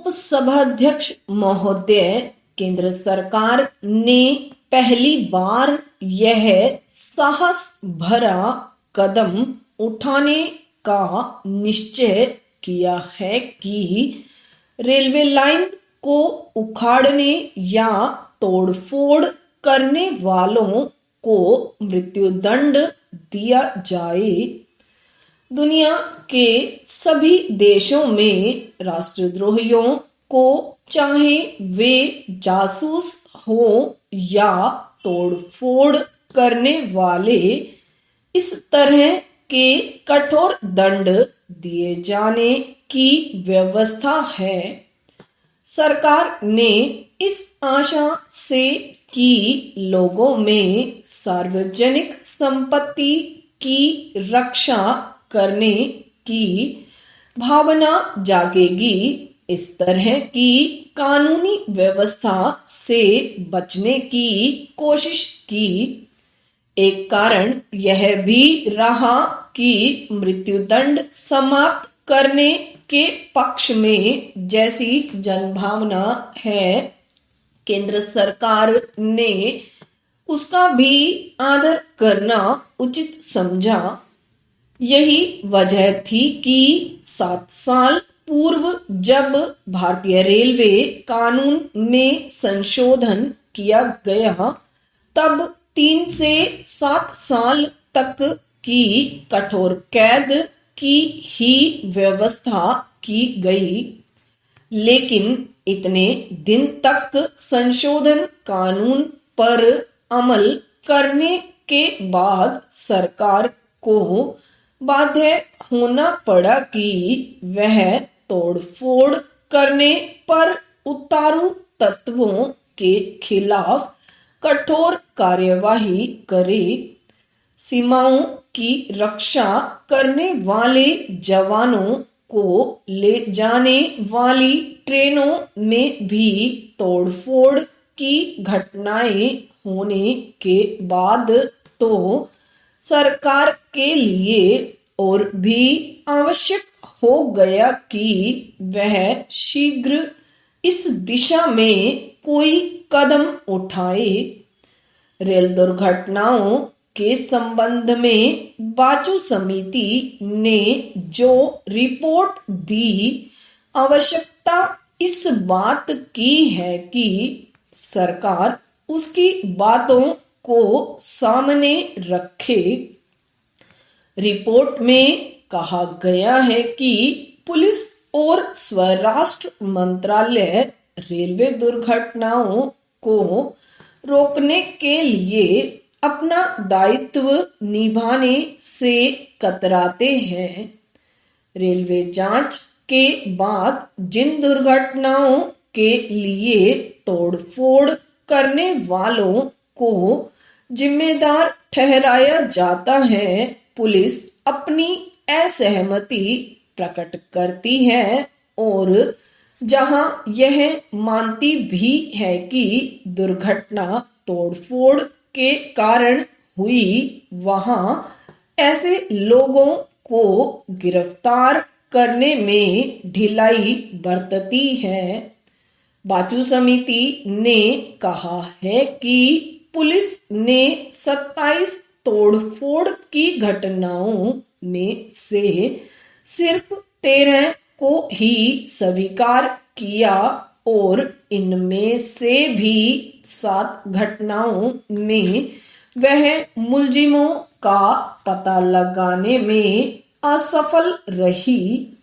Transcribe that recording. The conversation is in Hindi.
उपसभाध्यक्ष महोदय, केंद्र सरकार ने पहली बार यह साहस भरा कदम उठाने का निश्चय किया है कि रेलवे लाइन को उखाड़ने या तोड़फोड़ करने वालों को मृत्युदंड दिया जाए। दुनिया के सभी देशों में राष्ट्रद्रोहियों को, चाहे वे जासूस हो या तोड़फोड़ करने वाले, इस तरह के कठोर दंड दिए जाने की व्यवस्था है। सरकार ने इस आशा से कि लोगों में सार्वजनिक संपत्ति की रक्षा करने की भावना जागेगी, इस तरह की कानूनी व्यवस्था से बचने की कोशिश की। एक कारण यह भी रहा कि मृत्युदंड समाप्त करने के पक्ष में जैसी जनभावना है, केंद्र सरकार ने उसका भी आदर करना उचित समझा। यही वजह थी कि 7 साल पूर्व जब भारतीय रेलवे कानून में संशोधन किया गया, तब 3 से 7 साल तक की कठोर कैद की ही व्यवस्था की गई। लेकिन इतने दिन तक संशोधन कानून पर अमल करने के बाद सरकार को बाध्य होना पड़ा कि वह तोड़फोड़ करने पर उतारू तत्वों के खिलाफ कठोर कार्यवाही करे। सीमाओं की रक्षा करने वाले जवानों को ले जाने वाली ट्रेनों में भी तोड़फोड़ की घटनाएं होने के बाद तो सरकार के लिए और भी आवश्यक हो गया कि वह शीघ्र इस दिशा में कोई कदम उठाए। रेल दुर्घटनाओं के संबंध में बाचू समिति ने जो रिपोर्ट दी, आवश्यकता इस बात की है कि सरकार उसकी बातों को सामने रखे। रिपोर्ट में कहा गया है कि पुलिस और स्वराष्ट्र मंत्रालय रेलवे दुर्घटनाओं को रोकने के लिए अपना दायित्व निभाने से कतराते हैं। रेलवे जांच के बाद जिन दुर्घटनाओं के लिए तोड़फोड़ करने वालों को जिम्मेदार ठहराया जाता है, पुलिस अपनी असहमति प्रकट करती है और जहां यह मानती भी है कि दुर्घटना तोड़फोड़ के कारण हुई, वहां ऐसे लोगों को गिरफ्तार करने में ढिलाई बरतती है। बाचू समिति ने कहा है कि पुलिस ने 27 तोड़फोड़ की घटनाओं में से सिर्फ 13 को ही स्वीकार किया और इनमें से भी 7 घटनाओं में वह मुलजिमों का पता लगाने में असफल रही।